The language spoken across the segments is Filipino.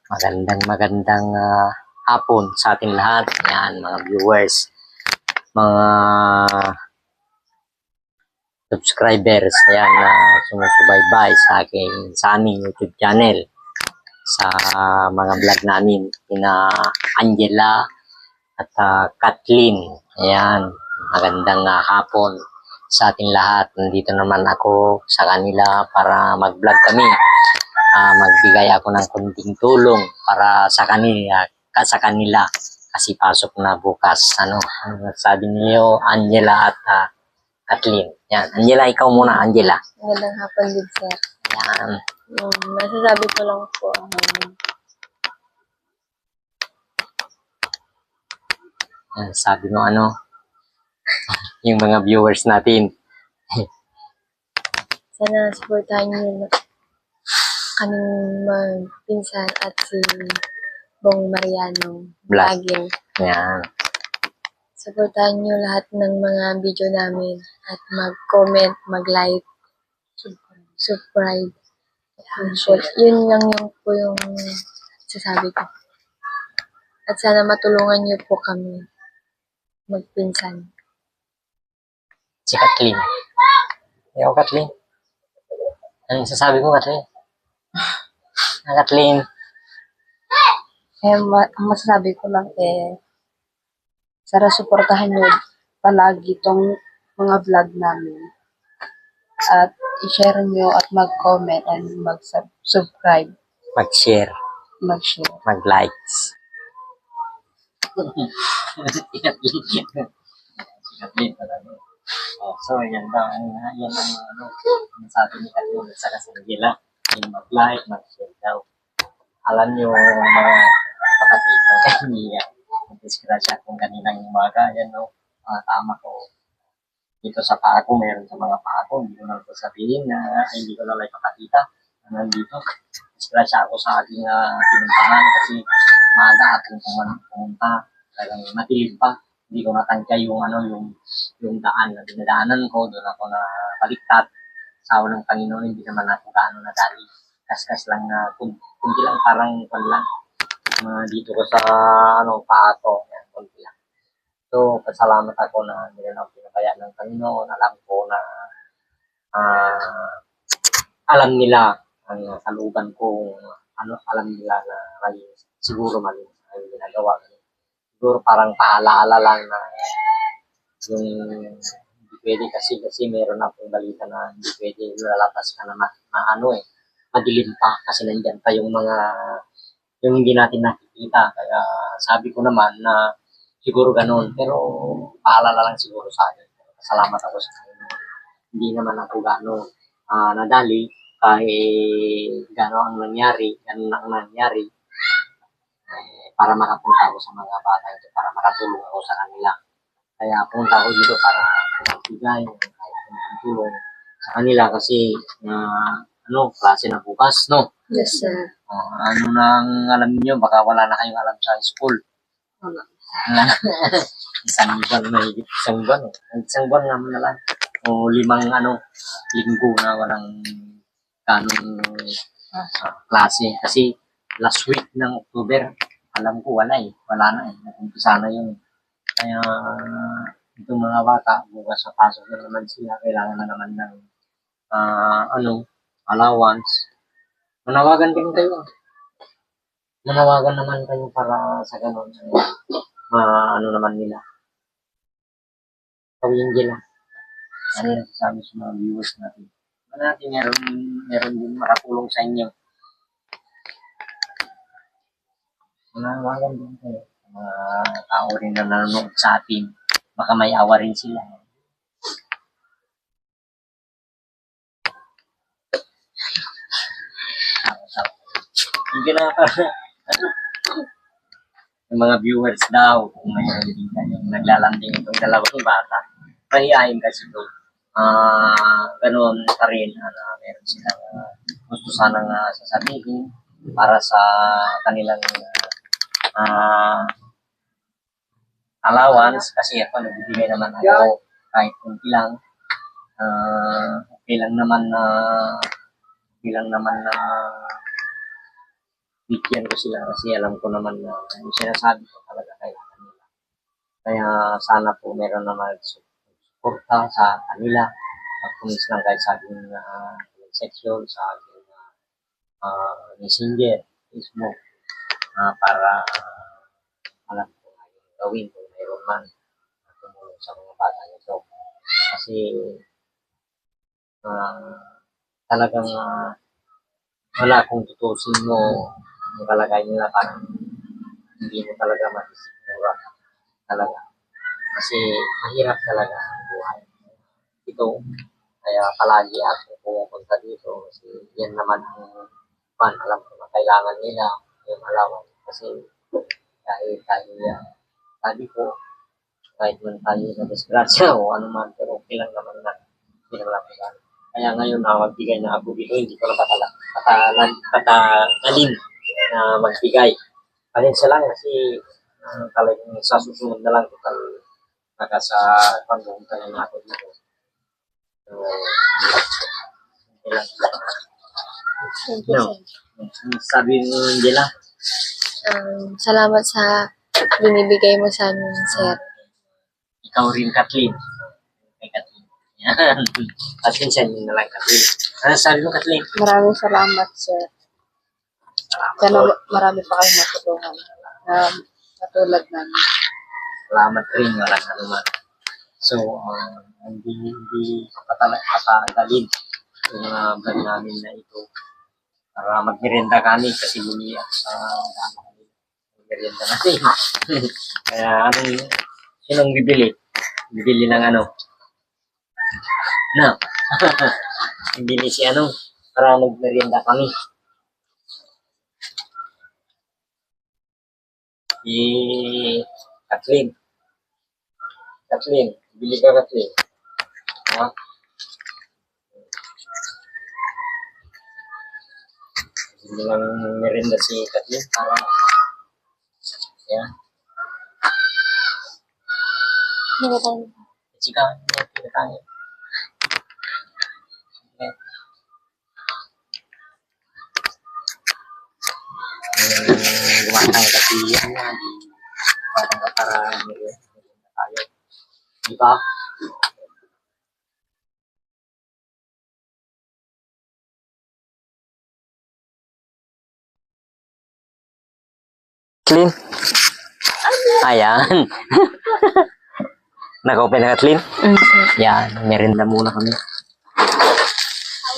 Magandang hapon sa ating lahat. Yan, mga viewers, mga subscribers, ayan, na sumusubaybay sa aming YouTube channel, sa mga vlog namin, ina Angela at Kathleen. Ayan, magandang hapon sa ating lahat. Nandito naman ako sa kanila para mag-vlog kami. Magbigay ako ng konting tulong para sa kanila kasi pasok na bukas. Ano sabi niyo, Angela at Kathleen? Yan, Angela, ikaw muna, Angela. Magandang hapon din, sir. Yan. Masasabi ko lang po, Sabi mo ano, yung mga viewers natin. Sana supportahan niyo kaming magpinsan at si Bong Mariano vlogging. Yan. Supportahan niyo lahat ng mga video namin at mag-comment, mag-like, subscribe. Yun lang yung po yung sasabi ko. At sana matulungan niyo po kami magpinsan. Si Kathleen. Ikaw, Kathleen. Anong sasabi ko, Kathleen? Kathleen. Ang masasabi ko lang sana suportahan niyo palagi itong mga vlog namin. At i-share niyo at mag-comment and mag-subscribe. Mag-share. Mag-share. Mag-likes. So, yan daw. Yan ang sabi ni Kathleen sa Angela. Yung mag-like, mag-share daw. Alam nyo, mga kapatid, hindi yan. Disgrasya kung kaninang umaga, yan no. Tama ko. Dito sa paa ko, meron sa mga paa ko. Hindi ko na ito sabihin na hindi ko na lang ipakakita. Nandito. Disgrasya ako sa aking pinuntahan kasi maaga aking pumunta. Talagang matilim pa. Hindi ko natangkay yung daan na dinadaanan ko. Doon ako na baliktad. Sa awa ng Panginoon, hindi naman ako gaano nadali. Kaskas lang na kunti lang, parang lang. Dito ko sa paa ko. Yan, kunti lang. So, pasalamat ako na hindi na ako pinabayaan ng Panginoon. Alam ko na alam nila ang kaluban ko, alam nila na siguro mali ang ginagawa. Siguro parang paalaala lang na yung hindi pwede kasi meron akong balita na hindi pwede lalabas ka na madilim pa kasi nandyan pa yung hindi natin nakikita. Kaya sabi ko naman na siguro ganun, pero paalala lang siguro sa akin. Salamat ako sa kanya. Hindi naman ako nadali kahit ganun ang nangyari, para makapunta ako sa mga bata ito, para makatulong ako sa kanila. Kaya punta ako dito para magbigay kahit tulong sa kanila kasi klase na bukas, no? Yes, sir. Ano nang alam niyo, baka wala na kayong alam sa school. Wala. Isang buwan naman na lang. O 5 linggo na walang ganong klase. Kasi last week ng October, alam ko wala na nag-umpisa na yun. Kaya itong mga bata, bukas sa pasok na naman sila, kailangan na naman ng allowance. Manawagan naman kayo para sa ganun. Naman nila. Kawin nila. Ano sabi sa mga viewers natin? Meron din makatulong sa inyo. Manawagan din kayo. Mga tao rin na nanonood sa atin. Baka may awa rin sila. Hindi na yung mga viewers daw, kung mayroon din kayong naglalanding itong dalawang bata, mahihayin kasi ito. Ganoon pa rin, meron silang gusto sanang sasabihin para sa kanilang allowance, kasi ako nagbibigay naman ako kahit kunti lang. Okay lang naman na bigyan ko sila kasi alam ko naman na yung sinasabi ko talaga kailangan nila. Kaya sana po meron na mag-suporta sa kanila. Pag-comments lang kahit sa aking section, sa aking messenger, Facebook, para alam ko nga yung gawin kung mayroon man na tumulong sa mga bata nito. Kasi talagang wala kung tutusin mo yung kalagayan nila, parang hindi mo talaga masisigura talaga. Kasi mahirap talaga ang buhay. Ito, kaya palagi ako pumupunta dito kasi yan naman ang alam ko na kailangan nila yung alawan. Kasi kahit tayo sabi ko, kahit man tayo na disgrasya o ano man, pero okay lang naman na hindi naman ako lang. Kaya ngayon na magbigay na ako dito, hindi ko na patagalin na magbigay. Pasensya lang kasi talagang sa susunod na lang total naka sa pagbubuta na ako dito. So, okay lang. Thank you, No. sir. Sabi mo, Angela, Salamat sa binibigay mo sa amin, sir. ikaw rin, Kathleen. Kay Kathleen. Yan. Pasensya nyo na lang, Kathleen. Ano sabi mo, Kathleen? Maraming salamat, sir. Salamat Sana po. marami pa kayong matulungan na katulad namin. Salamat rin, walang anuman. So, hindi patagalin yung vlog namin na ito para magmerienda kami kasi bumi sa magmerienda natin. Kaya sinong bibili? Bibili ng ano? No. Bibili si para magmerienda kami. Si Kathleen. Kathleen, bili ka, Kathleen. Ha? Bili lang merienda si Kathleen para yan. Hindi ba tayo? Chika, hindi tayo. Okay. Gumatang kasi yan nga. Gumatang ka para merienda tayo. Di ba? Kathleen? Ayan. Naka-open na, Kathleen? Yan, merienda muna kami.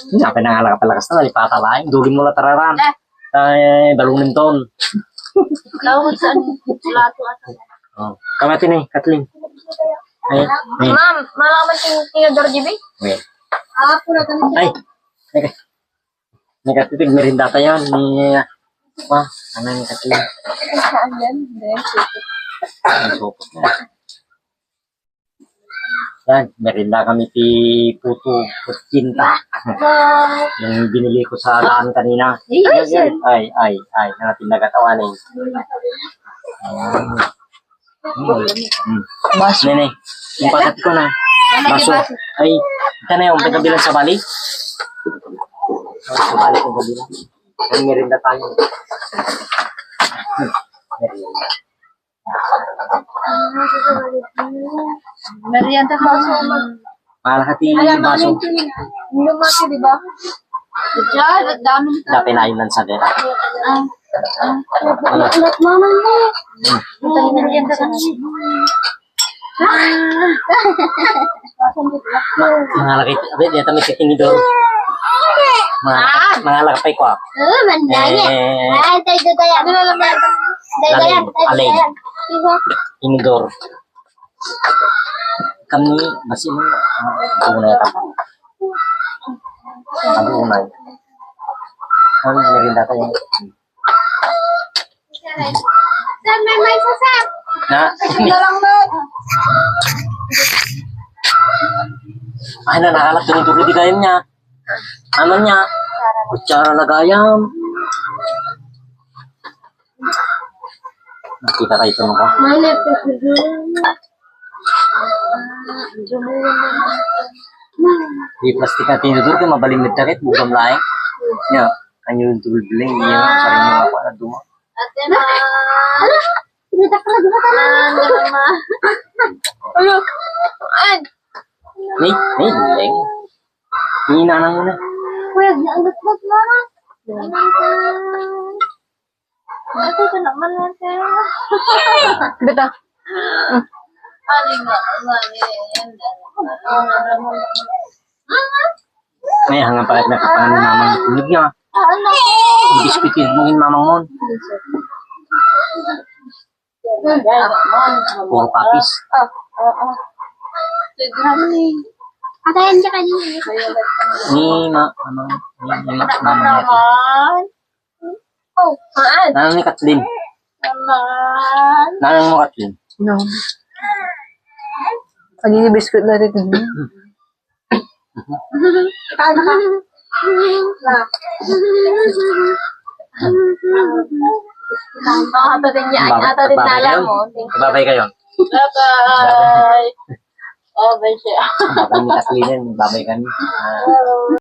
Hindi, pinangala ka pala kasi nalipata lang. Dugin mo na tararan. Ay, balunin ton. Tawag saan? Lato ato. Oh. Kamati na eh, Kathleen. Ay, ay. Ma'am, malaman yung Theodore GB? Wait. Pura kami. Ay, okay. Nagkatitig, merinda tayo ni... ano yung Kathleen? Saan yan? Hindi, super. Ang sopot na. Yan, merinda kami ti Puto Putinta. Yung binili ko sa daan kanina. Ay, nangating nagatawanin. Ayan. Baso. Nene, yung pakat ko na. Baso. Ay, ito na yung pagkabilang sa bali. Sa bali kong kabilang. Ay, merinda tayo. Merinda. Merienda baso. Malakati baso. Lumaki, di ba? Diyan, at dami nito. Dapat na yun sa din. Ulat mama mo. Ito yung merienda sa Mga laki, abit, dito may titinidor. Mga lakapay ko. Alay. Tinidor. Kami, masih tunay ako. Kami unay. Kami merinda tayo. Saan may sasap? Na? Lang na. Ay, nanakalak tinidor di kayo niya. Ano niya? Kutsara lagayam. Nakita kayo ito ko. May lepes. Di plastik na tinidor kayo mabalimid takit. Bukam laing. Nya, kanyo yung tulbiling. Iya, sarili nga ako. duma. Ate Ma. Pinatak ka na, di ba ka na? Mama. Ano? An? Nay, leng. Hihina na muna. Kuya, naangat-lat na. Ate, ito naman ate. Bita. Aling nga, May hanggang palit na kapangan ni mamang tulog niya. ano? Ibispitid mo yung mamang mon. Puro kapis. Atayan ka kanina. Ni mamang Naman. natin. Oh, haan. Nanang ni Kathleen. Naman. Nanang mo Kathleen. No. Kanini biscuit na rin. Paano ka? Ato din niya. Ato din nala mo. Babay kayo. Bye-bye. Oh, bye siya. Babay ni Kathleen yan. Babay kami.